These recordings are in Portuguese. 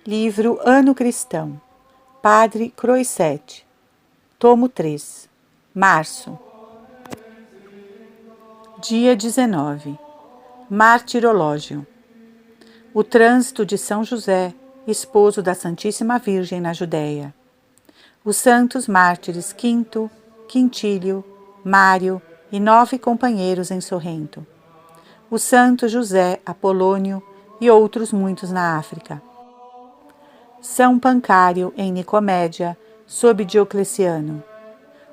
Livro Ano Cristão, Padre Croisset, Tomo 3, Março. Dia 19. Martirológio. O trânsito de São José, esposo da Santíssima Virgem na Judéia. Os santos mártires Quinto, Quintílio, Mário e 9 companheiros em Sorrento. O santo José Apolônio e outros muitos na África. São Pancário em Nicomédia, sob Diocleciano.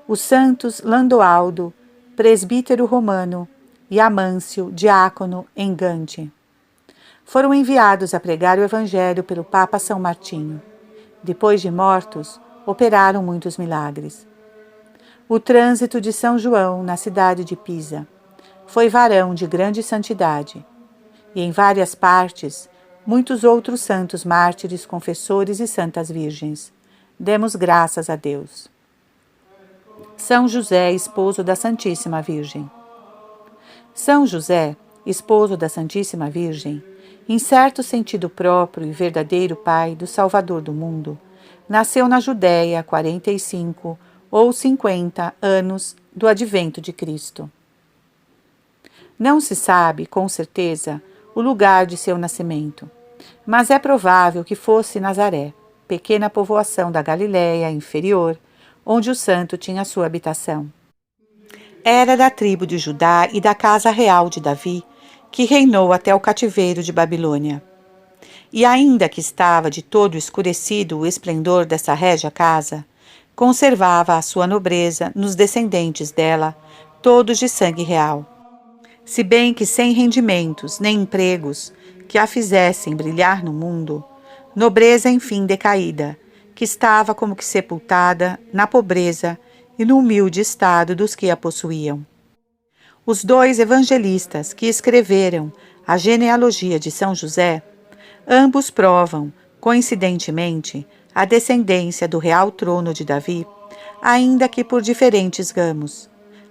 Os santos Landoaldo, presbítero romano, e Amâncio, diácono, em Gante. Foram enviados a pregar o Evangelho pelo Papa São Martinho. Depois de mortos, operaram muitos milagres. O trânsito de São João na cidade de Pisa. Foi varão de grande santidade. E em várias partes, muitos outros santos mártires, confessores e santas virgens. Demos graças a Deus. São José, esposo da Santíssima Virgem. São José, esposo da Santíssima Virgem, em certo sentido próprio e verdadeiro pai do Salvador do mundo, nasceu na Judéia há 45 ou 50 anos do advento de Cristo. Não se sabe, com certeza, o lugar de seu nascimento, mas é provável que fosse Nazaré, pequena povoação da Galiléia inferior, onde o santo tinha sua habitação. Era da tribo de Judá e da casa real de Davi, que reinou até o cativeiro de Babilônia. E ainda que estava de todo escurecido o esplendor dessa régia casa, conservava a sua nobreza nos descendentes dela, todos de sangue real. Se bem que sem rendimentos nem empregos que a fizessem brilhar no mundo, nobreza enfim decaída, que estava como que sepultada na pobreza e no humilde estado dos que a possuíam. Os 2 evangelistas que escreveram a genealogia de São José, ambos provam, coincidentemente, a descendência do real trono de Davi, ainda que por diferentes ramos.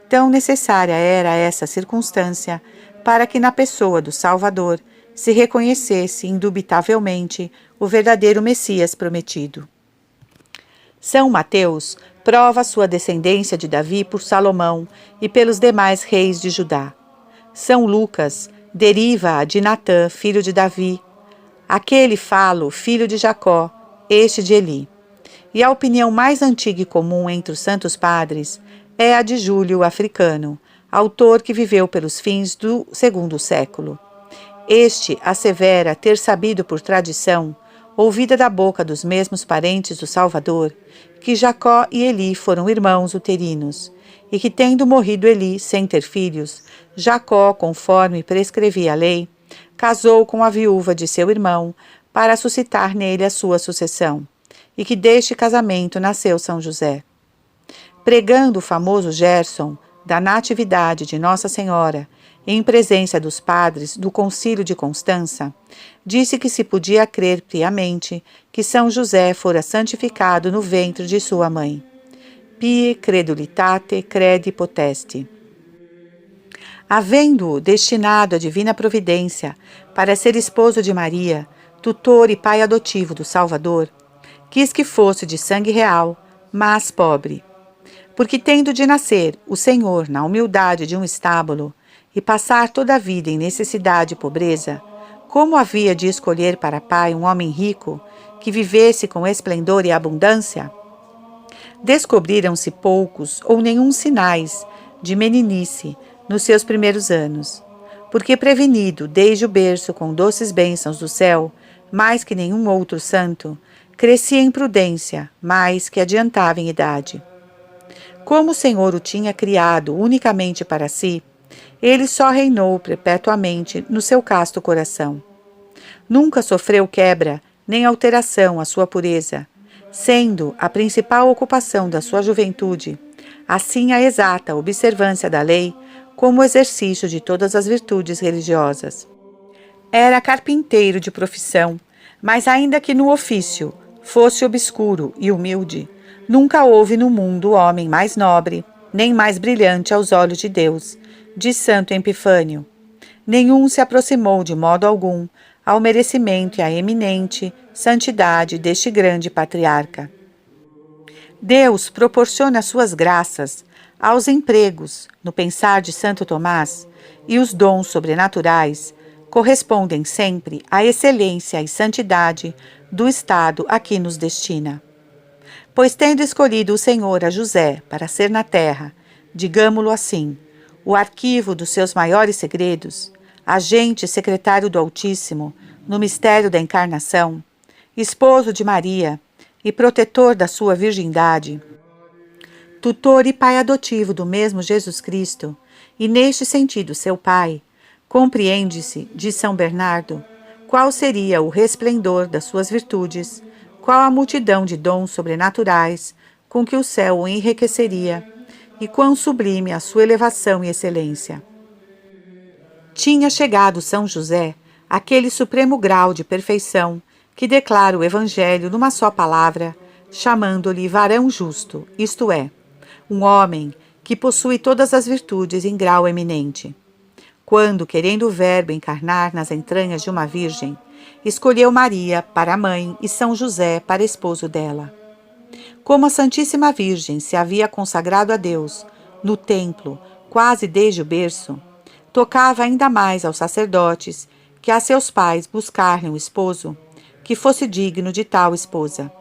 Tão necessária era essa circunstância para que na pessoa do Salvador se reconhecesse indubitavelmente o verdadeiro Messias prometido. São Mateus prova sua descendência de Davi por Salomão e pelos demais reis de Judá. São Lucas deriva-a de Natã, filho de Davi, aquele falo, filho de Jacó, este de Eli. E a opinião mais antiga e comum entre os santos padres é a de Júlio Africano, autor que viveu pelos fins do 2º século. Este assevera ter sabido por tradição, ouvida da boca dos mesmos parentes do Salvador, que Jacó e Eli foram irmãos uterinos, e que, tendo morrido Eli sem ter filhos, Jacó, conforme prescrevia a lei, casou com a viúva de seu irmão para suscitar nele a sua sucessão, e que deste casamento nasceu São José. Pregando o famoso Gerson da Natividade de Nossa Senhora, em presença dos padres do Concílio de Constança, disse que se podia crer piamente que São José fora santificado no ventre de sua mãe. Pie credulitate credi potesti. Havendo-o destinado à divina providência para ser esposo de Maria, tutor e pai adotivo do Salvador, quis que fosse de sangue real, mas pobre. Porque tendo de nascer o Senhor na humildade de um estábulo, e passar toda a vida em necessidade e pobreza, como havia de escolher para pai um homem rico, que vivesse com esplendor e abundância? Descobriram-se poucos ou nenhum sinais de meninice nos seus primeiros anos, porque prevenido desde o berço com doces bênçãos do céu, mais que nenhum outro santo, crescia em prudência, mais que adiantava em idade. Como o Senhor o tinha criado unicamente para si, ele só reinou perpetuamente no seu casto coração. Nunca sofreu quebra nem alteração à sua pureza, sendo a principal ocupação da sua juventude, assim a exata observância da lei, como o exercício de todas as virtudes religiosas. Era carpinteiro de profissão, mas ainda que no ofício fosse obscuro e humilde, nunca houve no mundo homem mais nobre, nem mais brilhante aos olhos de Deus, de Santo Epifânio. Nenhum se aproximou de modo algum ao merecimento e à eminente santidade deste grande patriarca. Deus proporciona suas graças aos empregos no pensar de Santo Tomás, e os dons sobrenaturais correspondem sempre à excelência e santidade do estado a que nos destina. Pois tendo escolhido o Senhor a José para ser na terra, digamo-lo assim, o arquivo dos seus maiores segredos, agente secretário do Altíssimo no mistério da encarnação, esposo de Maria e protetor da sua virgindade, tutor e pai adotivo do mesmo Jesus Cristo, e neste sentido seu pai, compreende-se, de São Bernardo, qual seria o resplendor das suas virtudes, qual a multidão de dons sobrenaturais com que o céu o enriqueceria, e quão sublime a sua elevação e excelência. Tinha chegado São José àquele supremo grau de perfeição que declara o Evangelho numa só palavra, chamando-lhe varão justo, isto é, um homem que possui todas as virtudes em grau eminente. Quando, querendo o Verbo encarnar nas entranhas de uma virgem, escolheu Maria para mãe e São José para esposo dela. Como a Santíssima Virgem se havia consagrado a Deus no templo quase desde o berço, tocava ainda mais aos sacerdotes que a seus pais buscar-lhe um esposo que fosse digno de tal esposa.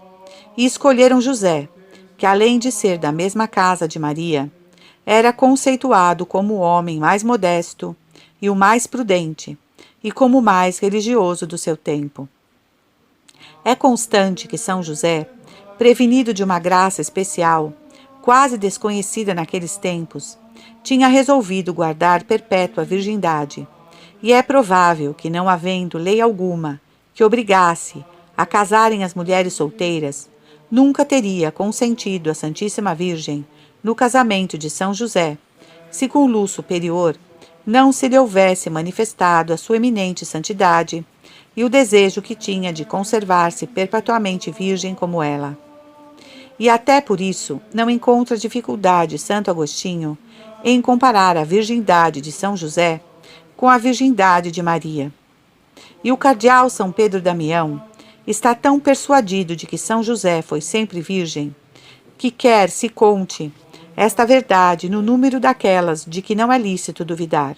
E escolheram José, que além de ser da mesma casa de Maria, era conceituado como o homem mais modesto e o mais prudente, e como o mais religioso do seu tempo. É constante que São José, prevenido de uma graça especial, quase desconhecida naqueles tempos, tinha resolvido guardar perpétua virgindade, e é provável que, não havendo lei alguma que obrigasse a casarem as mulheres solteiras, nunca teria consentido a Santíssima Virgem no casamento de São José, se com luz superior não se lhe houvesse manifestado a sua eminente santidade e o desejo que tinha de conservar-se perpetuamente virgem como ela. E até por isso não encontra dificuldade Santo Agostinho em comparar a virgindade de São José com a virgindade de Maria. E o cardeal São Pedro Damião está tão persuadido de que São José foi sempre virgem, que quer se conte esta verdade no número daquelas de que não é lícito duvidar.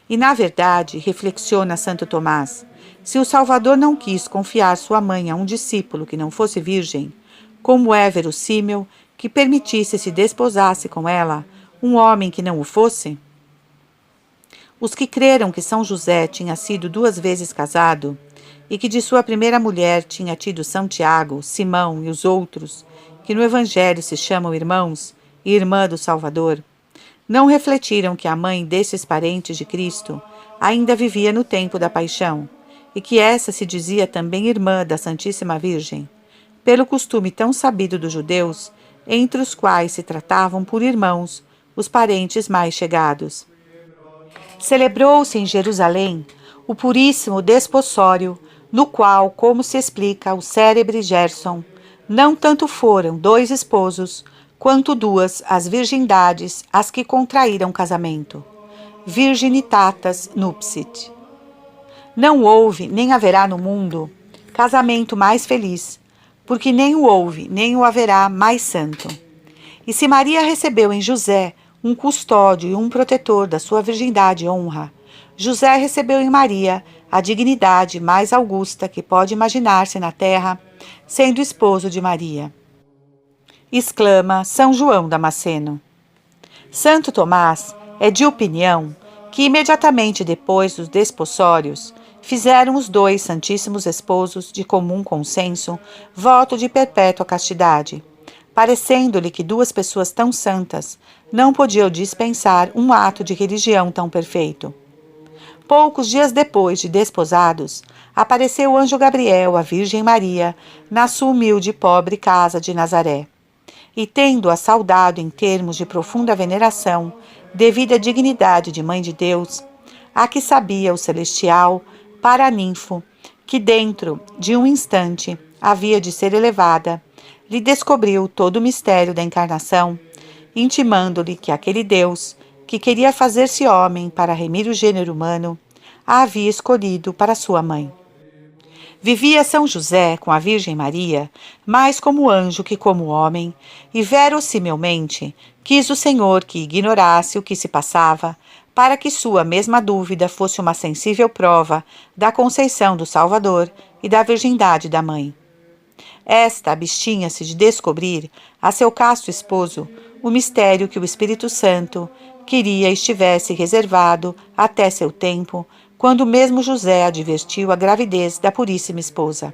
E na verdade, reflexiona Santo Tomás, se o Salvador não quis confiar sua mãe a um discípulo que não fosse virgem, como é verossímil que permitisse se desposasse com ela um homem que não o fosse? Os que creram que São José tinha sido 2 vezes casado, e que de sua primeira mulher tinha tido São Tiago, Simão e os outros, que no Evangelho se chamam irmãos e irmã do Salvador, não refletiram que a mãe desses parentes de Cristo ainda vivia no tempo da paixão, e que essa se dizia também irmã da Santíssima Virgem, pelo costume tão sabido dos judeus, entre os quais se tratavam por irmãos os parentes mais chegados. Celebrou-se em Jerusalém o puríssimo despossório, no qual, como se explica o célebre Gerson, não tanto foram 2 esposos, quanto 2 as virgindades as que contraíram casamento. Virginitatas nupsit. Não houve, nem haverá no mundo, casamento mais feliz, porque nem o houve, nem o haverá mais santo. E se Maria recebeu em José um custódio e um protetor da sua virgindade e honra, José recebeu em Maria a dignidade mais augusta que pode imaginar-se na terra, sendo esposo de Maria. Exclama São João Damasceno. Santo Tomás é de opinião que imediatamente depois dos despossórios fizeram os 2 santíssimos esposos, de comum consenso, voto de perpétua castidade, parecendo-lhe que 2 pessoas tão santas não podiam dispensar um ato de religião tão perfeito. Poucos dias depois de desposados, apareceu o anjo Gabriel à Virgem Maria na sua humilde e pobre casa de Nazaré, e tendo-a saudado em termos de profunda veneração, devido à dignidade de Mãe de Deus, a que sabia o celestial paraninfo, que dentro de um instante havia de ser elevada, lhe descobriu todo o mistério da encarnação, intimando-lhe que aquele Deus, que queria fazer-se homem para remir o gênero humano, a havia escolhido para sua mãe. Vivia São José com a Virgem Maria, mais como anjo que como homem, e verossimilmente quis o Senhor que ignorasse o que se passava, para que sua mesma dúvida fosse uma sensível prova da conceição do Salvador e da virgindade da mãe. Esta abstinha-se de descobrir a seu casto esposo o mistério que o Espírito Santo queria estivesse reservado até seu tempo, quando mesmo José advertiu a gravidez da puríssima esposa.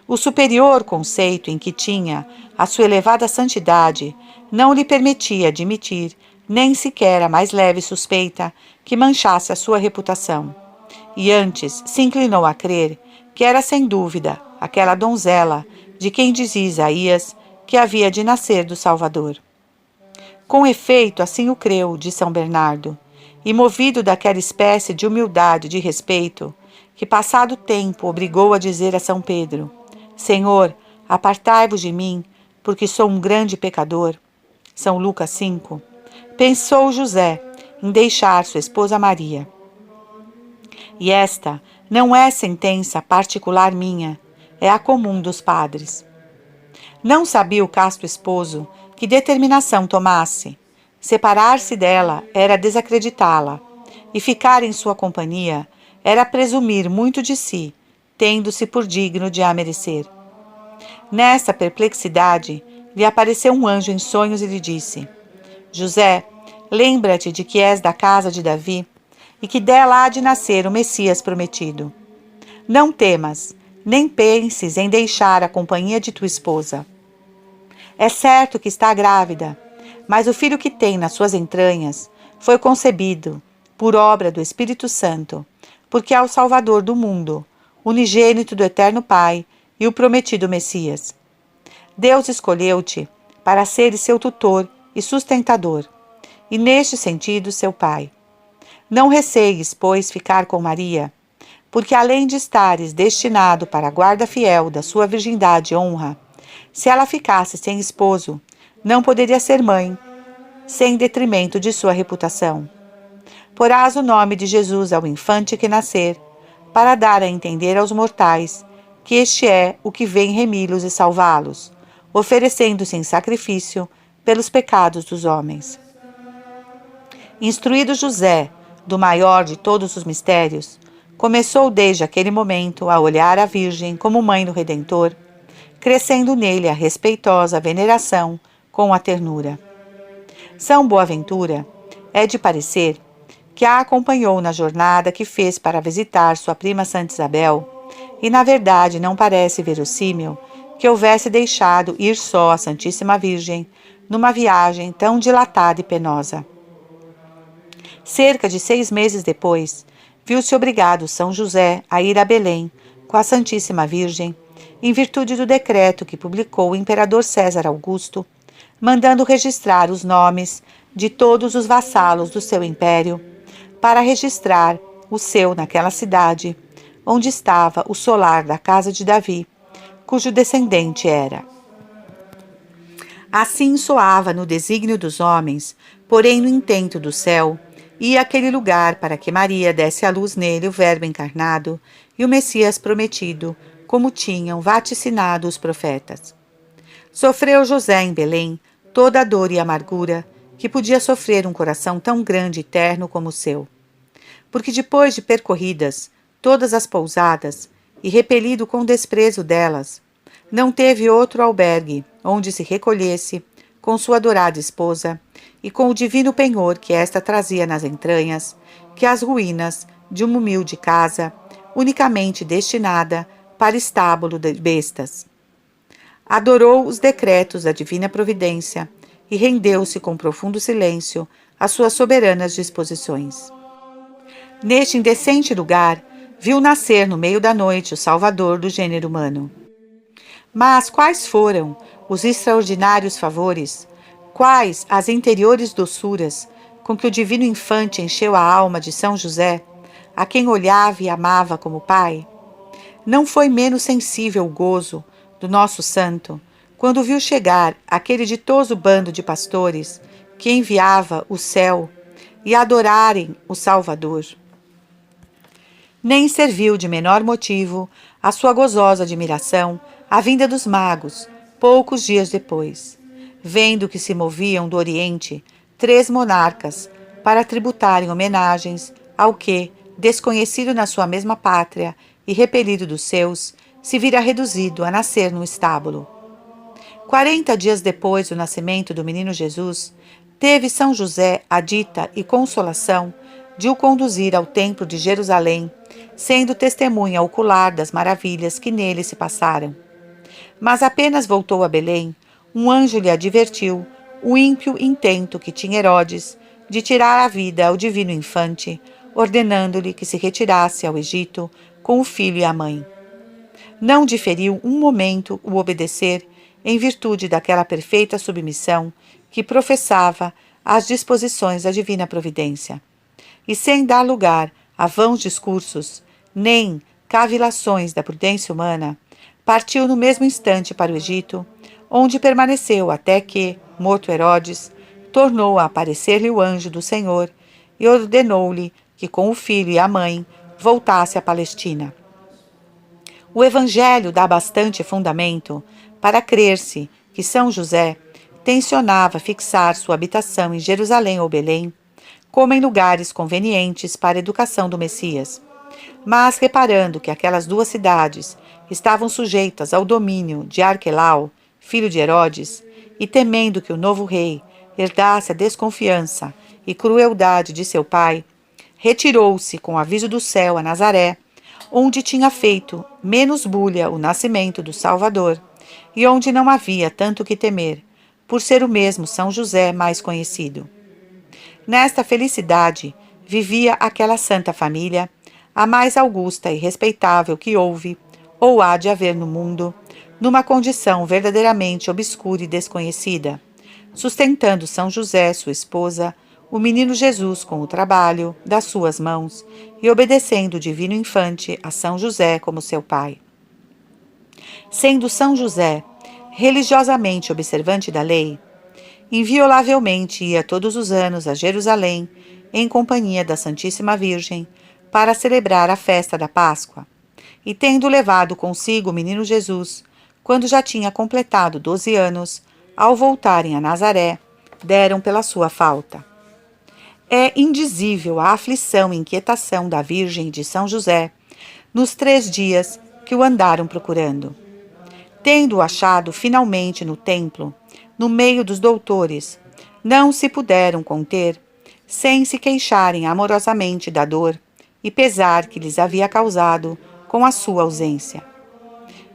O superior conceito em que tinha a sua elevada santidade não lhe permitia admitir nem sequer a mais leve suspeita que manchasse a sua reputação, e antes se inclinou a crer que era sem dúvida aquela donzela de quem dizia Isaías que havia de nascer do Salvador. Com efeito, assim o creu, de São Bernardo, e movido daquela espécie de humildade e de respeito, que passado o tempo obrigou a dizer a São Pedro: Senhor, apartai-vos de mim, porque sou um grande pecador. São Lucas 5. Pensou José em deixar sua esposa Maria. E esta não é sentença particular minha, é a comum dos padres. Não sabia o casto esposo que determinação tomasse. Separar-se dela era desacreditá-la, e ficar em sua companhia era presumir muito de si, tendo-se por digno de a merecer. Nessa perplexidade, lhe apareceu um anjo em sonhos e lhe disse: José, lembra-te de que és da casa de Davi e que dela há de nascer o Messias prometido. Não temas, nem penses em deixar a companhia de tua esposa. É certo que está grávida, mas o filho que tem nas suas entranhas foi concebido por obra do Espírito Santo, porque é o Salvador do mundo, unigênito do Eterno Pai e o prometido Messias. Deus escolheu-te para seres seu tutor e sustentador, e neste sentido seu pai. Não recees, pois, ficar com Maria, porque além de estares destinado para a guarda fiel da sua virgindade e honra, se ela ficasse sem esposo, não poderia ser mãe, sem detrimento de sua reputação. Porás o nome de Jesus ao infante que nascer, para dar a entender aos mortais que este é o que vem remi-los e salvá-los, oferecendo-se em sacrifício pelos pecados dos homens. Instruído José do maior de todos os mistérios, começou desde aquele momento a olhar a Virgem como mãe do Redentor, crescendo nele a respeitosa veneração com a ternura. São Boaventura é de parecer que a acompanhou na jornada que fez para visitar sua prima Santa Isabel, e na verdade não parece verossímil que houvesse deixado ir só a Santíssima Virgem numa viagem tão dilatada e penosa. Cerca de 6 meses depois, viu-se obrigado São José a ir a Belém com a Santíssima Virgem, em virtude do decreto que publicou o imperador César Augusto, mandando registrar os nomes de todos os vassalos do seu império, para registrar o seu naquela cidade, onde estava o solar da casa de Davi, cujo descendente era. Assim soava no desígnio dos homens, porém no intento do céu, e aquele lugar para que Maria desse à luz nele o Verbo encarnado e o Messias prometido, como tinham vaticinado os profetas. Sofreu José em Belém toda a dor e amargura que podia sofrer um coração tão grande e terno como o seu. Porque depois de percorridas todas as pousadas e repelido com desprezo delas, não teve outro albergue onde se recolhesse com sua adorada esposa e com o divino penhor que esta trazia nas entranhas, que as ruínas de uma humilde casa, unicamente destinada para estábulo de bestas. Adorou os decretos da divina providência e rendeu-se com profundo silêncio às suas soberanas disposições. Neste indecente lugar, viu nascer no meio da noite o Salvador do gênero humano. Mas quais foram os extraordinários favores, quais as interiores doçuras com que o divino infante encheu a alma de São José, a quem olhava e amava como pai? Não foi menos sensível o gozo do nosso santo quando viu chegar aquele ditoso bando de pastores que enviava o céu e adorarem o Salvador. Nem serviu de menor motivo a sua gozosa admiração a vinda dos magos, poucos dias depois, vendo que se moviam do Oriente 3 monarcas para tributarem homenagens ao que, desconhecido na sua mesma pátria e repelido dos seus, se vira reduzido a nascer num estábulo. 40 dias depois do nascimento do menino Jesus, teve São José a dita e consolação de o conduzir ao templo de Jerusalém, sendo testemunha ocular das maravilhas que nele se passaram. Mas apenas voltou a Belém, um anjo lhe advertiu o ímpio intento que tinha Herodes de tirar a vida ao divino infante, ordenando-lhe que se retirasse ao Egito com o filho e a mãe. Não diferiu um momento o obedecer, em virtude daquela perfeita submissão que professava às disposições da divina providência. E sem dar lugar a vãos discursos, nem cavilações da prudência humana, partiu no mesmo instante para o Egito, onde permaneceu até que, morto Herodes, tornou a aparecer-lhe o anjo do Senhor e ordenou-lhe que com o filho e a mãe voltasse à Palestina. O Evangelho dá bastante fundamento para crer-se que São José tencionava fixar sua habitação em Jerusalém ou Belém, como em lugares convenientes para a educação do Messias. Mas, reparando que aquelas 2 cidades estavam sujeitas ao domínio de Arquelau, filho de Herodes, e temendo que o novo rei herdasse a desconfiança e crueldade de seu pai, retirou-se com aviso do céu a Nazaré, onde tinha feito menos bulha o nascimento do Salvador, e onde não havia tanto que temer, por ser o mesmo São José mais conhecido. Nesta felicidade vivia aquela santa família, a mais augusta e respeitável que houve ou há de haver no mundo, numa condição verdadeiramente obscura e desconhecida, sustentando São José, sua esposa, o menino Jesus com o trabalho das suas mãos e obedecendo o divino infante a São José como seu pai. Sendo São José religiosamente observante da lei, inviolavelmente ia todos os anos a Jerusalém em companhia da Santíssima Virgem para celebrar a festa da Páscoa, e tendo levado consigo o menino Jesus, quando já tinha completado 12 anos, ao voltarem a Nazaré, deram pela sua falta. É indizível a aflição e inquietação da Virgem e de São José nos 3 dias que o andaram procurando. Tendo-o achado finalmente no templo, no meio dos doutores, não se puderam conter, sem se queixarem amorosamente da dor e pesar que lhes havia causado com a sua ausência.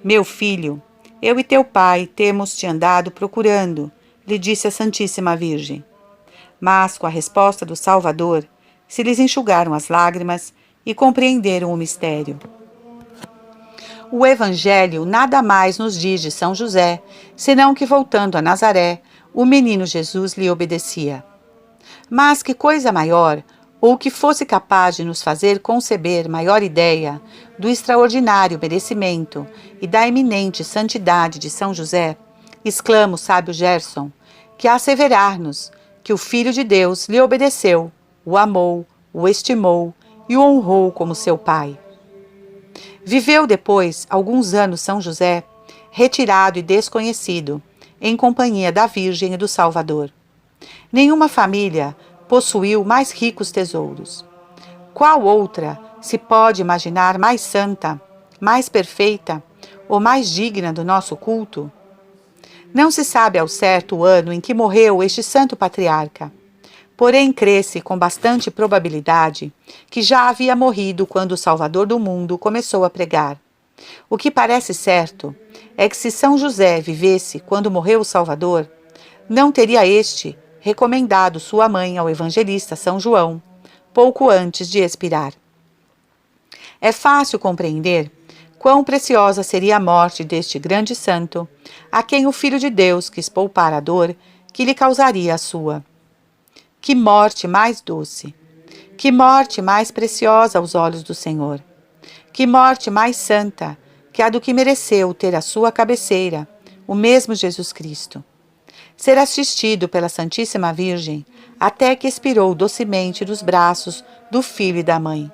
Meu filho, eu e teu pai temos te andado procurando, lhe disse a Santíssima Virgem. Mas, com a resposta do Salvador, se lhes enxugaram as lágrimas e compreenderam o mistério. O Evangelho nada mais nos diz de São José, senão que, voltando a Nazaré, o menino Jesus lhe obedecia. Mas que coisa maior, ou que fosse capaz de nos fazer conceber maior ideia do extraordinário merecimento e da eminente santidade de São José, exclama o sábio Gerson, que a asseverar-nos que o Filho de Deus lhe obedeceu, o amou, o estimou e o honrou como seu pai. Viveu depois alguns anos São José, retirado e desconhecido, em companhia da Virgem e do Salvador. Nenhuma família possuiu mais ricos tesouros. Qual outra se pode imaginar mais santa, mais perfeita ou mais digna do nosso culto? Não se sabe ao certo o ano em que morreu este santo patriarca. Porém, crê-se com bastante probabilidade que já havia morrido quando o Salvador do mundo começou a pregar. O que parece certo é que se São José vivesse quando morreu o Salvador, não teria este recomendado sua mãe ao evangelista São João, pouco antes de expirar. É fácil compreender quão preciosa seria a morte deste grande santo, a quem o Filho de Deus quis poupar a dor que lhe causaria a sua. Que morte mais doce! Que morte mais preciosa aos olhos do Senhor! Que morte mais santa que a do que mereceu ter a sua cabeceira, o mesmo Jesus Cristo! Ser assistido pela Santíssima Virgem até que expirou docemente dos braços do filho e da mãe.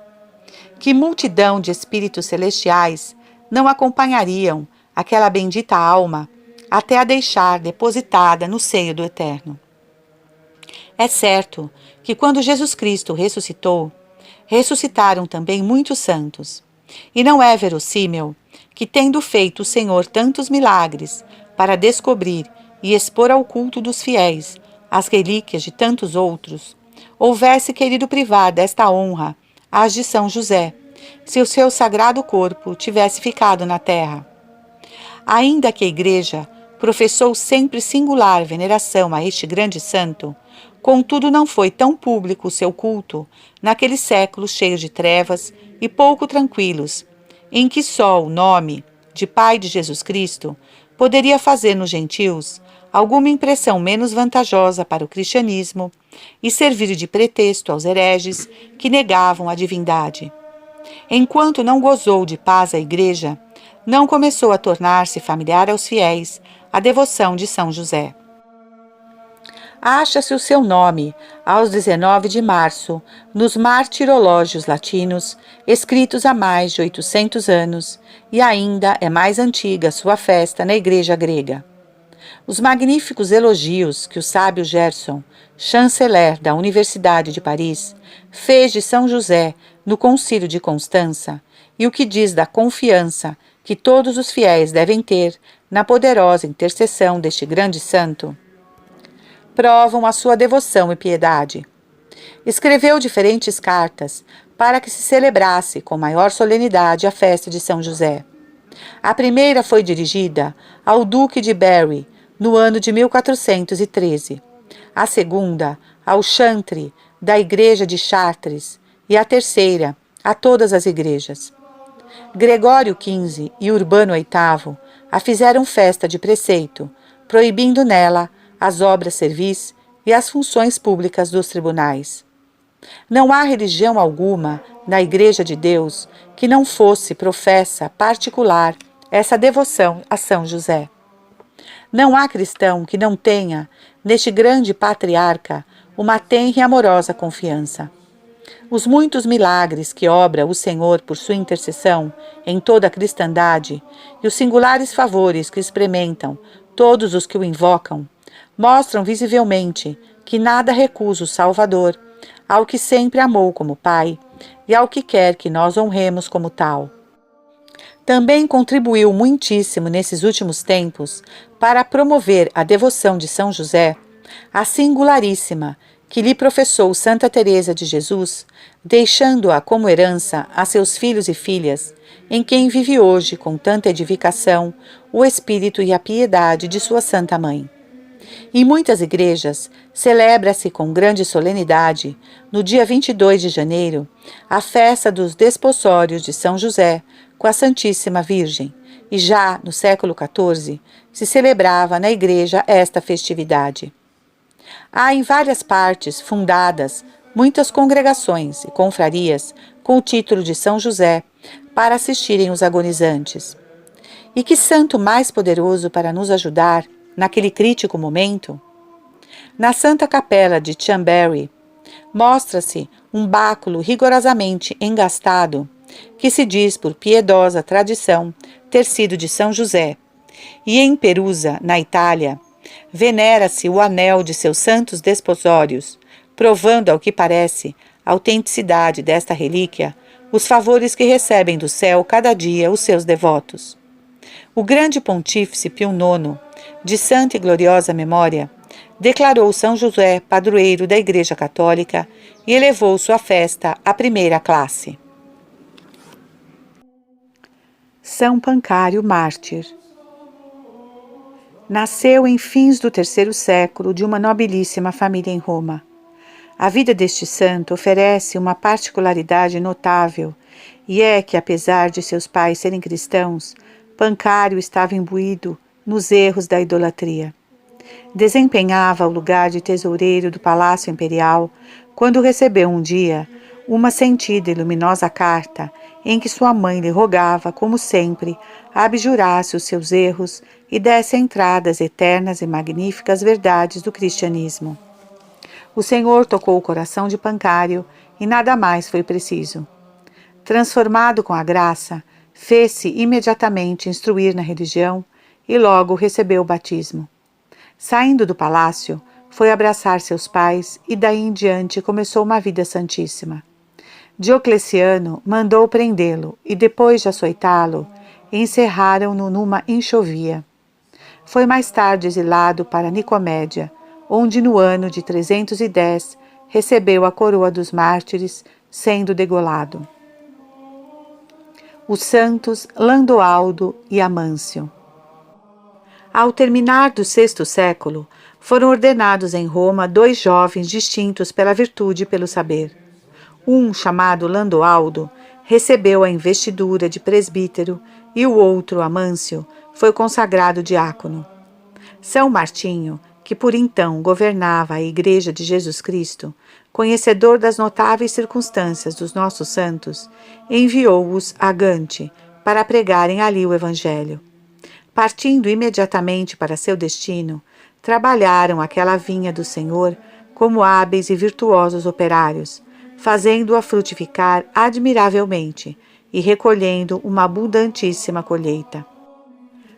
Que multidão de espíritos celestiais não acompanhariam aquela bendita alma até a deixar depositada no seio do Eterno. É certo que quando Jesus Cristo ressuscitou, ressuscitaram também muitos santos. E não é verossímil que, tendo feito o Senhor tantos milagres para descobrir e expor ao culto dos fiéis as relíquias de tantos outros, houvesse querido privar desta honra as de São José, se o seu sagrado corpo tivesse ficado na terra. Ainda que a Igreja professou sempre singular veneração a este grande santo, contudo não foi tão público o seu culto naqueles séculos cheios de trevas e pouco tranquilos, em que só o nome de Pai de Jesus Cristo poderia fazer nos gentios alguma impressão menos vantajosa para o cristianismo e servir de pretexto aos hereges que negavam a divindade. Enquanto não gozou de paz a Igreja, não começou a tornar-se familiar aos fiéis a devoção de São José. Acha-se o seu nome, aos 19 de março, nos martirológios latinos, escritos há mais de 800 anos, e ainda é mais antiga sua festa na Igreja grega. Os magníficos elogios que o sábio Gerson, chanceler da Universidade de Paris, fez de São José no Concílio de Constança, e o que diz da confiança que todos os fiéis devem ter na poderosa intercessão deste grande santo, provam a sua devoção e piedade. Escreveu diferentes cartas para que se celebrasse com maior solenidade a festa de São José. A primeira foi dirigida ao Duque de Berry, no ano de 1413, a segunda ao chantre da Igreja de Chartres e a terceira a todas as igrejas. Gregório XV e Urbano VIII a fizeram festa de preceito, proibindo nela as obras servis e as funções públicas dos tribunais. Não há religião alguma na Igreja de Deus que não fosse professa particular essa devoção a São José. Não há cristão que não tenha, neste grande patriarca, uma tenra e amorosa confiança. Os muitos milagres que obra o Senhor por sua intercessão em toda a cristandade e os singulares favores que experimentam todos os que o invocam, mostram visivelmente que nada recusa o Salvador ao que sempre amou como Pai e ao que quer que nós honremos como tal. Também contribuiu muitíssimo nesses últimos tempos para promover a devoção de São José, a singularíssima que lhe professou Santa Teresa de Jesus, deixando-a como herança a seus filhos e filhas, em quem vive hoje com tanta edificação o espírito e a piedade de sua Santa Mãe. Em muitas igrejas, celebra-se com grande solenidade, no dia 22 de janeiro, a festa dos despossórios de São José com a Santíssima Virgem, e já no século XIV se celebrava na igreja esta festividade. Há em várias partes fundadas muitas congregações e confrarias com o título de São José para assistirem os agonizantes. E que santo mais poderoso para nos ajudar naquele crítico momento? Na Santa Capela de Chambéry, mostra-se um báculo rigorosamente engastado, que se diz por piedosa tradição ter sido de São José, e em Perusa, na Itália, venera-se o anel de seus santos desposórios, provando, ao que parece, a autenticidade desta relíquia, os favores que recebem do céu cada dia os seus devotos. O grande pontífice Pio IX, de santa e gloriosa memória, declarou São José padroeiro da Igreja Católica e elevou sua festa à primeira classe. São Pancário Mártir. Nasceu em fins do terceiro século de uma nobilíssima família em Roma. A vida deste santo oferece uma particularidade notável, e é que, apesar de seus pais serem cristãos, Pancário estava imbuído nos erros da idolatria. Desempenhava o lugar de tesoureiro do Palácio Imperial quando recebeu um dia uma sentida e luminosa carta em que sua mãe lhe rogava, como sempre, abjurasse os seus erros e desse entrada às eternas e magníficas verdades do cristianismo. O Senhor tocou o coração de Pancário e nada mais foi preciso. Transformado com a graça, fez-se imediatamente instruir na religião e logo recebeu o batismo. Saindo do palácio, foi abraçar seus pais e daí em diante começou uma vida santíssima. Diocleciano mandou prendê-lo e depois de açoitá-lo, encerraram-no numa enxovia. Foi mais tarde exilado para Nicomédia, onde no ano de 310 recebeu a coroa dos mártires, sendo degolado. Os santos Landoaldo e Amâncio. Ao terminar do sexto século, foram ordenados em Roma 2 jovens distintos pela virtude e pelo saber. Um, chamado Landoaldo, recebeu a investidura de presbítero e o outro, Amâncio, foi consagrado diácono. São Martinho, que por então governava a Igreja de Jesus Cristo, conhecedor das notáveis circunstâncias dos nossos santos, enviou-os a Gante para pregarem ali o Evangelho. Partindo imediatamente para seu destino, trabalharam aquela vinha do Senhor como hábeis e virtuosos operários, fazendo-a frutificar admiravelmente e recolhendo uma abundantíssima colheita.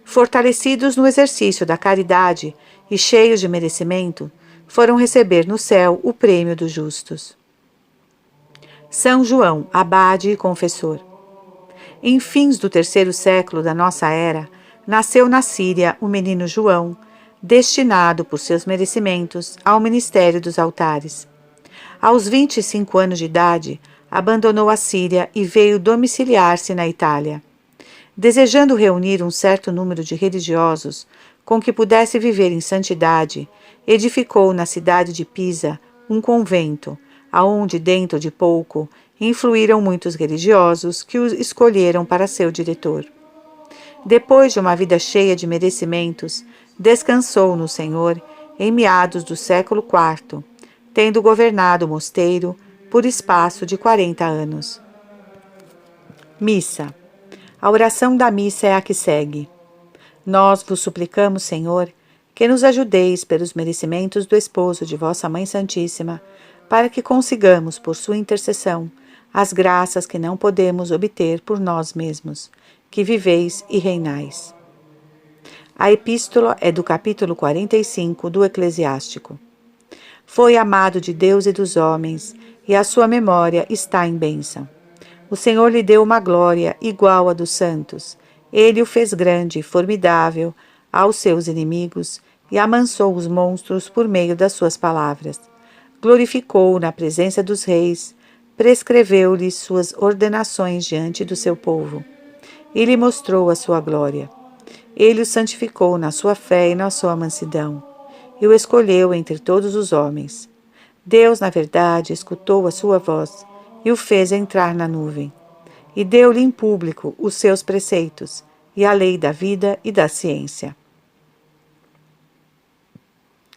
Fortalecidos no exercício da caridade e cheios de merecimento, foram receber no céu o prêmio dos justos. São João, abade e confessor. Em fins do 3º século da nossa era, nasceu na Síria o menino João, destinado por seus merecimentos ao ministério dos altares. Aos 25 anos de idade, abandonou a Síria e veio domiciliar-se na Itália. Desejando reunir um certo número de religiosos com que pudesse viver em santidade, edificou na cidade de Pisa um convento, aonde dentro de pouco influíram muitos religiosos que o escolheram para seu diretor. Depois de uma vida cheia de merecimentos, descansou no Senhor em meados do século IV, tendo governado o mosteiro por espaço de 40 anos. Missa. A oração da missa é a que segue. Nós vos suplicamos, Senhor, que nos ajudeis pelos merecimentos do esposo de vossa Mãe Santíssima, para que consigamos, por sua intercessão, as graças que não podemos obter por nós mesmos, que viveis e reinais. A epístola é do capítulo 45 do Eclesiástico. Foi amado de Deus e dos homens, e a sua memória está em bênção. O Senhor lhe deu uma glória igual à dos santos. Ele o fez grande e formidável aos seus inimigos e amansou os monstros por meio das suas palavras. Glorificou-o na presença dos reis, prescreveu-lhe suas ordenações diante do seu povo e lhe mostrou a sua glória. Ele o santificou na sua fé e na sua mansidão, e o escolheu entre todos os homens. Deus, na verdade, escutou a sua voz e o fez entrar na nuvem, e deu-lhe em público os seus preceitos, e a lei da vida e da ciência.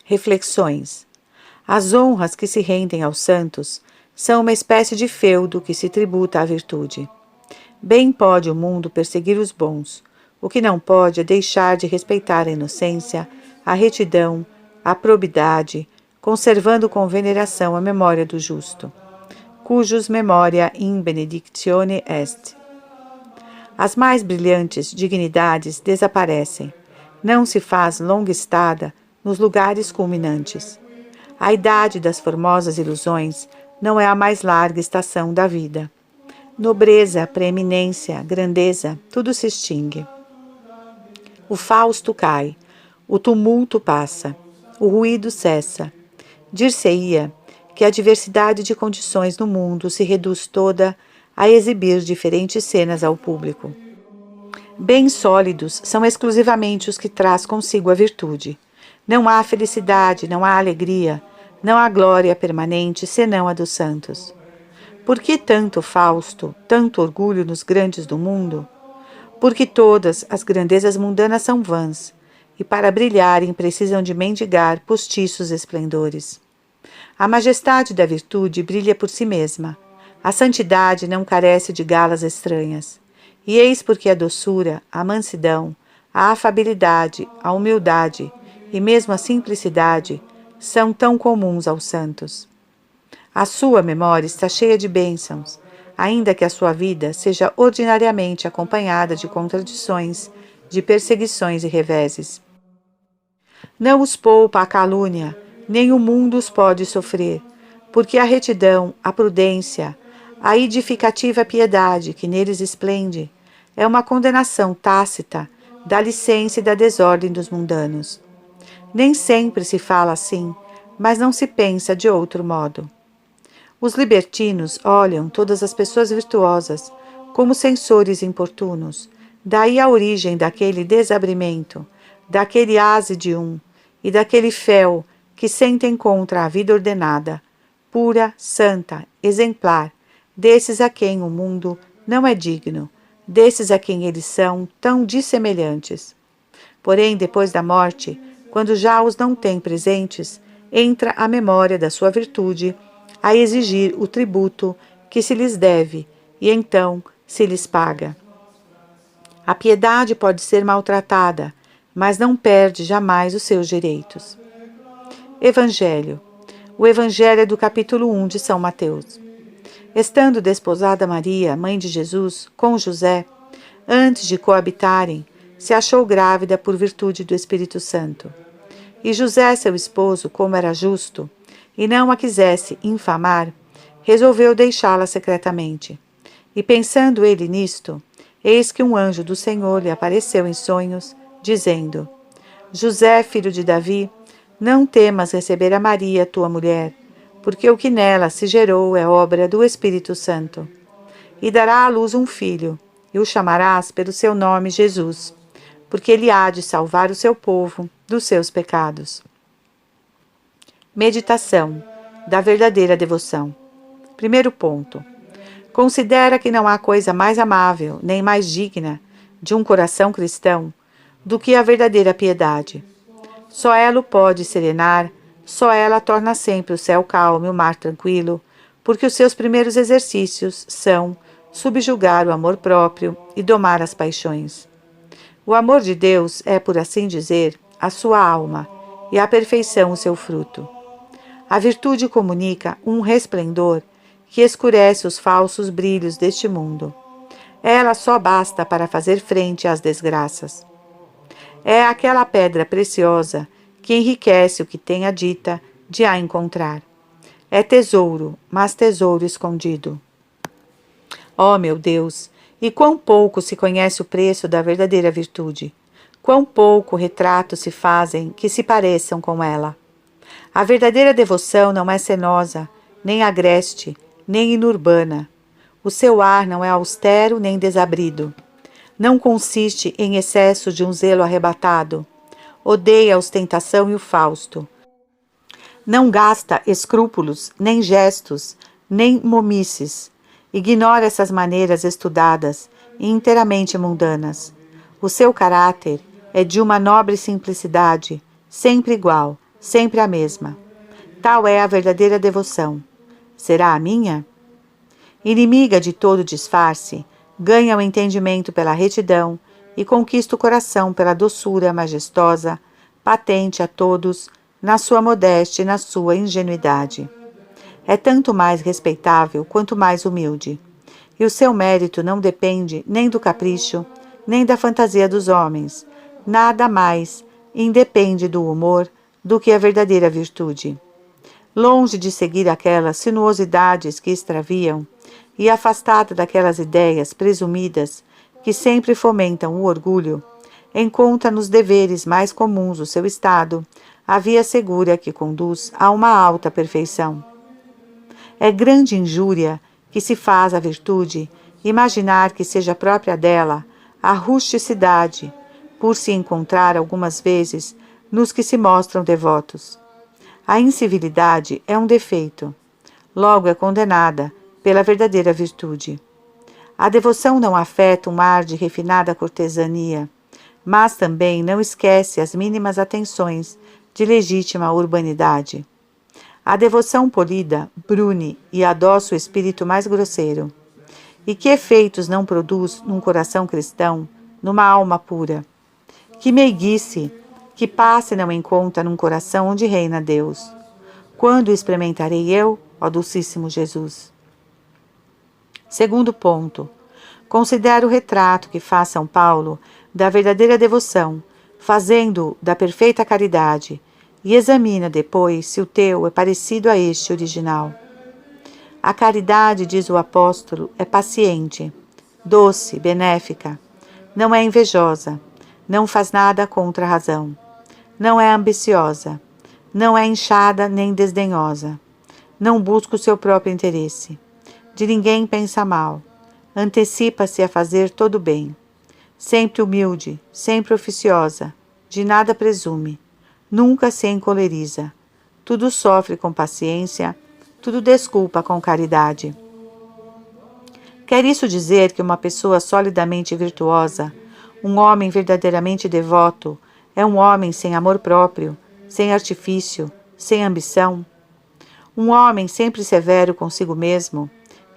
Reflexões. As honras que se rendem aos santos são uma espécie de feudo que se tributa à virtude. Bem pode o mundo perseguir os bons, o que não pode é deixar de respeitar a inocência, a retidão, a probidade, conservando com veneração a memória do justo, cujus memoria in benedictione est. As mais brilhantes dignidades desaparecem. Não se faz longa estada nos lugares culminantes. A idade das formosas ilusões não é a mais larga estação da vida. Nobreza, preeminência, grandeza, tudo se extingue. O fausto cai, o tumulto passa, o ruído cessa. Dir-se-ia que a diversidade de condições no mundo se reduz toda a exibir diferentes cenas ao público. Bens sólidos são exclusivamente os que traz consigo a virtude. Não há felicidade, não há alegria, não há glória permanente senão a dos santos. Por que tanto Fausto, tanto orgulho nos grandes do mundo? Porque todas as grandezas mundanas são vãs, e para brilharem precisam de mendigar postiços esplendores. A majestade da virtude brilha por si mesma. A santidade não carece de galas estranhas. E eis porque a doçura, a mansidão, a afabilidade, a humildade e mesmo a simplicidade são tão comuns aos santos. A sua memória está cheia de bênçãos. ainda que a sua vida seja ordinariamente acompanhada de contradições, de perseguições e reveses. Não os poupa a calúnia, nem o mundo os pode sofrer, porque a retidão, a prudência, a edificativa piedade que neles esplende, é uma condenação tácita da licença e da desordem dos mundanos. Nem sempre se fala assim, mas não se pensa de outro modo. Os libertinos olham todas as pessoas virtuosas como censores importunos, daí a origem daquele desabrimento, daquele ase de e daquele fel que sentem contra a vida ordenada, pura, santa, exemplar, desses a quem o mundo não é digno, desses a quem eles são tão dissemelhantes. Porém, depois da morte, quando já os não têm presentes, entra a memória da sua virtude a exigir o tributo que se lhes deve, e então se lhes paga. A piedade pode ser maltratada, mas não perde jamais os seus direitos. Evangelho. O Evangelho é do capítulo 1 de São Mateus. Estando desposada Maria, mãe de Jesus, com José, antes de coabitarem, se achou grávida por virtude do Espírito Santo. E José, seu esposo, como era justo, e não a quisesse infamar, resolveu deixá-la secretamente. E pensando ele nisto, eis que um anjo do Senhor lhe apareceu em sonhos, dizendo: José, filho de Davi, não temas receber a Maria, tua mulher, porque o que nela se gerou é obra do Espírito Santo. E dará à luz um filho, e o chamarás pelo seu nome Jesus, porque ele há de salvar o seu povo dos seus pecados. Meditação da verdadeira devoção. Primeiro ponto. Considera que não há coisa mais amável, nem mais digna de um coração cristão do que a verdadeira piedade. Só ela o pode serenar, só ela torna sempre o céu calmo e o mar tranquilo, porque os seus primeiros exercícios são subjugar o amor próprio e domar as paixões. O amor de Deus é, por assim dizer, a sua alma, e a perfeição o seu fruto. A virtude comunica um resplendor que escurece os falsos brilhos deste mundo. Ela só basta para fazer frente às desgraças. É aquela pedra preciosa que enriquece o que tem a dita de a encontrar. É tesouro, mas tesouro escondido. Ó meu Deus, e quão pouco se conhece o preço da verdadeira virtude! Quão pouco retratos se fazem que se pareçam com ela! A verdadeira devoção não é cenosa, nem agreste, nem inurbana. O seu ar não é austero nem desabrido. Não consiste em excesso de um zelo arrebatado. Odeia a ostentação e o fausto. Não gasta escrúpulos, nem gestos, nem momices. Ignora essas maneiras estudadas e inteiramente mundanas. O seu caráter é de uma nobre simplicidade, sempre igual, sempre a mesma. Tal é a verdadeira devoção. Será a minha? Inimiga de todo disfarce, ganha o entendimento pela retidão e conquista o coração pela doçura majestosa, patente a todos, na sua modéstia e na sua ingenuidade. É tanto mais respeitável quanto mais humilde, e o seu mérito não depende nem do capricho, nem da fantasia dos homens, nada mais independe do humor do que a verdadeira virtude. Longe de seguir aquelas sinuosidades que extraviam, e afastada daquelas ideias presumidas que sempre fomentam o orgulho, encontra nos deveres mais comuns do seu estado a via segura que conduz a uma alta perfeição. É grande injúria que se faz à virtude imaginar que seja própria dela a rusticidade, por se encontrar algumas vezes nos que se mostram devotos. A incivilidade é um defeito, logo é condenada pela verdadeira virtude. A devoção não afeta um ar de refinada cortesania, mas também não esquece as mínimas atenções de legítima urbanidade. A devoção polida brune e adoça o espírito mais grosseiro. E que efeitos não produz num coração cristão, numa alma pura? Que meiguice, que passe não encontra num coração onde reina Deus. Quando o experimentarei eu, ó Dulcíssimo Jesus? Segundo ponto. Considera o retrato que faz São Paulo da verdadeira devoção, fazendo da perfeita caridade, e examina depois se o teu é parecido a este original. A caridade, diz o apóstolo, é paciente, doce, benéfica, não é invejosa, não faz nada contra a razão, não é ambiciosa, não é inchada nem desdenhosa, não busca o seu próprio interesse, de ninguém pensa mal, antecipa-se a fazer todo o bem, sempre humilde, sempre oficiosa, de nada presume, nunca se encoleriza, tudo sofre com paciência, tudo desculpa com caridade. Quer isso dizer que uma pessoa solidamente virtuosa, um homem verdadeiramente devoto, é um homem sem amor próprio, sem artifício, sem ambição? Um homem sempre severo consigo mesmo,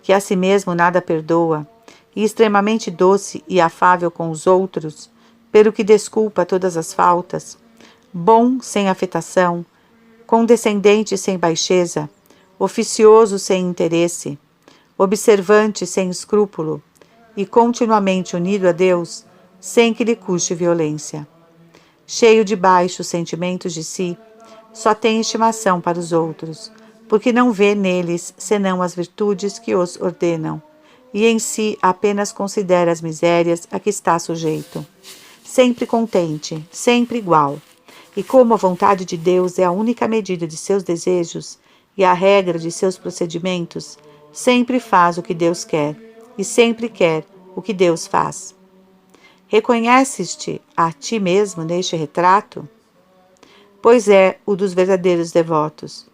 que a si mesmo nada perdoa, e extremamente doce e afável com os outros, pelo que desculpa todas as faltas, bom sem afetação, condescendente sem baixeza, oficioso sem interesse, observante sem escrúpulo e continuamente unido a Deus, sem que lhe custe violência. Cheio de baixos sentimentos de si, só tem estimação para os outros, porque não vê neles senão as virtudes que os ordenam, e em si apenas considera as misérias a que está sujeito. Sempre contente, sempre igual. E como a vontade de Deus é a única medida de seus desejos e a regra de seus procedimentos, sempre faz o que Deus quer e sempre quer o que Deus faz. Reconheces-te a ti mesmo neste retrato? Pois é o dos verdadeiros devotos.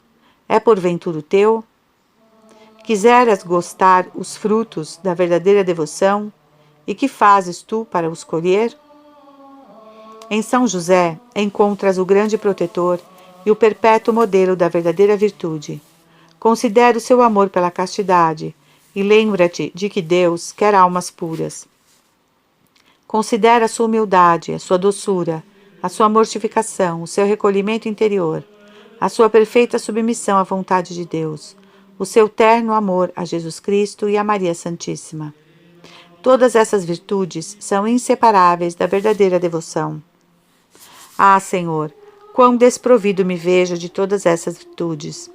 É porventura o teu? Quiseras gostar os frutos da verdadeira devoção, e que fazes tu para os colher? Em São José encontras o grande protetor e o perpétuo modelo da verdadeira virtude. Considera o seu amor pela castidade e lembra-te de que Deus quer almas puras. Considera a sua humildade, a sua doçura, a sua mortificação, o seu recolhimento interior, a sua perfeita submissão à vontade de Deus, o seu terno amor a Jesus Cristo e a Maria Santíssima. Todas essas virtudes são inseparáveis da verdadeira devoção. Ah, Senhor, quão desprovido me vejo de todas essas virtudes!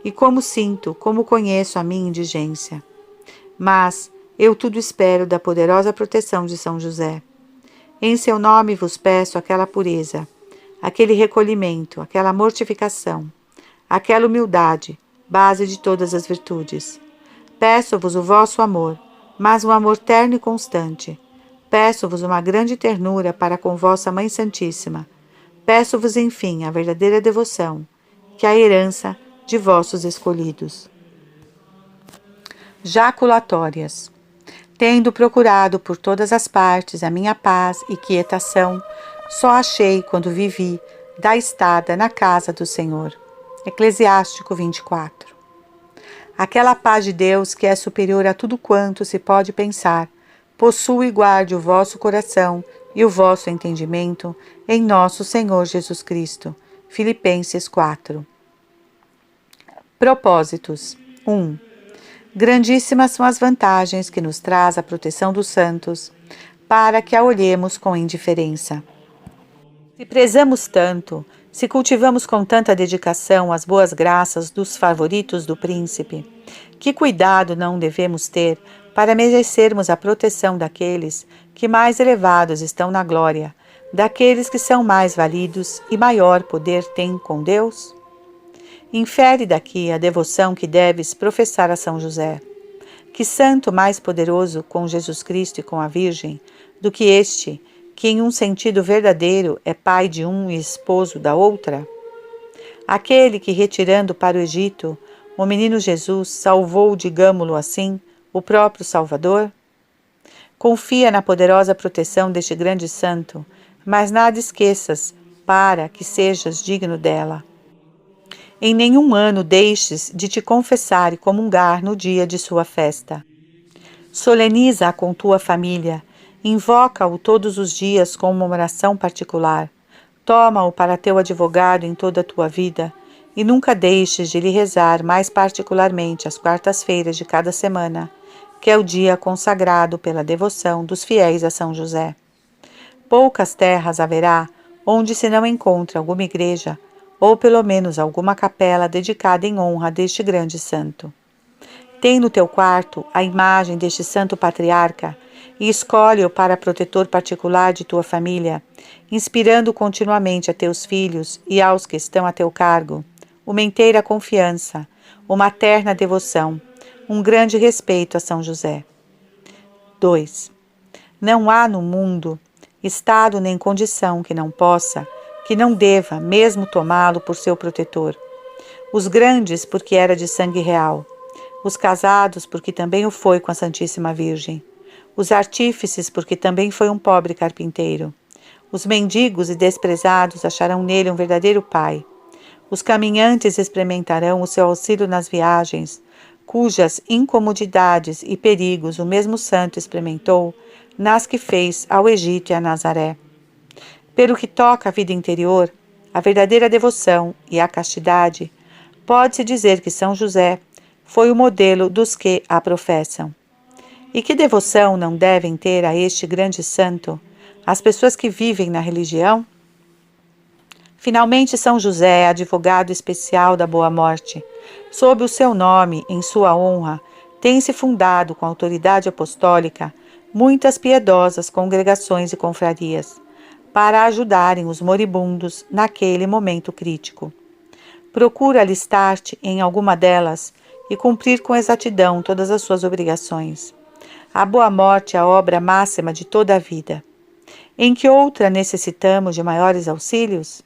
E como sinto, como conheço a minha indigência. Mas eu tudo espero da poderosa proteção de São José. Em seu nome vos peço aquela pureza, aquele recolhimento, aquela mortificação, aquela humildade, base de todas as virtudes. Peço-vos o vosso amor, mas um amor terno e constante. Peço-vos uma grande ternura para com vossa Mãe Santíssima. Peço-vos, enfim, a verdadeira devoção, que é a herança de vossos escolhidos. Jaculatórias. Tendo procurado por todas as partes a minha paz e quietação, só achei quando vivi da estada na casa do Senhor. Eclesiástico 24. Aquela paz de Deus que é superior a tudo quanto se pode pensar, possua e guarde o vosso coração e o vosso entendimento em nosso Senhor Jesus Cristo. Filipenses 4. Propósitos. 1. Grandíssimas são as vantagens que nos traz a proteção dos santos, para que a olhemos com indiferença. Se prezamos tanto, se cultivamos com tanta dedicação as boas graças dos favoritos do príncipe, que cuidado não devemos ter para merecermos a proteção daqueles que mais elevados estão na glória, daqueles que são mais validos e maior poder têm com Deus? Infere daqui a devoção que deves professar a São José. Que santo mais poderoso com Jesus Cristo e com a Virgem do que este, que em um sentido verdadeiro é pai de um e esposo da outra? Aquele que, retirando para o Egito, o menino Jesus salvou, digamo-lo assim, o próprio Salvador? Confia na poderosa proteção deste grande santo, mas nada esqueças para que sejas digno dela. Em nenhum ano deixes de te confessar e comungar no dia de sua festa. Soleniza-a com tua família, invoca-o todos os dias com uma oração particular, toma-o para teu advogado em toda a tua vida e nunca deixes de lhe rezar mais particularmente às quartas-feiras de cada semana, que é o dia consagrado pela devoção dos fiéis a São José. Poucas terras haverá onde se não encontre alguma igreja, ou pelo menos alguma capela dedicada em honra deste grande santo. Tem no teu quarto a imagem deste santo patriarca e escolhe-o para protetor particular de tua família, inspirando continuamente a teus filhos e aos que estão a teu cargo uma inteira confiança, uma terna devoção, um grande respeito a São José. 2. Não há no mundo estado nem condição que não possa, que não deva mesmo tomá-lo por seu protetor. Os grandes, porque era de sangue real. Os casados, porque também o foi com a Santíssima Virgem. Os artífices, porque também foi um pobre carpinteiro. Os mendigos e desprezados acharão nele um verdadeiro pai. Os caminhantes experimentarão o seu auxílio nas viagens, cujas incomodidades e perigos o mesmo santo experimentou nas que fez ao Egito e a Nazaré. Pelo que toca à vida interior, a verdadeira devoção e a castidade, pode-se dizer que São José foi o modelo dos que a professam. E que devoção não devem ter a este grande santo as pessoas que vivem na religião? Finalmente, São José é advogado especial da Boa Morte. Sob o seu nome, em sua honra, tem-se fundado com autoridade apostólica muitas piedosas congregações e confrarias, para ajudarem os moribundos naquele momento crítico. Procura alistar-te em alguma delas e cumprir com exatidão todas as suas obrigações. A boa morte é a obra máxima de toda a vida. Em que outra necessitamos de maiores auxílios?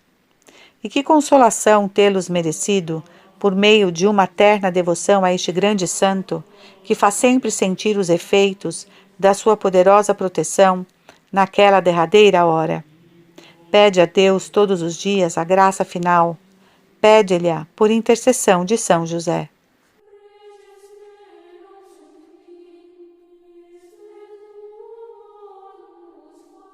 E que consolação tê-los merecido por meio de uma terna devoção a este grande santo, que faz sempre sentir os efeitos da sua poderosa proteção naquela derradeira hora. Pede a Deus todos os dias a graça final. Pede-lhe-a por intercessão de São José.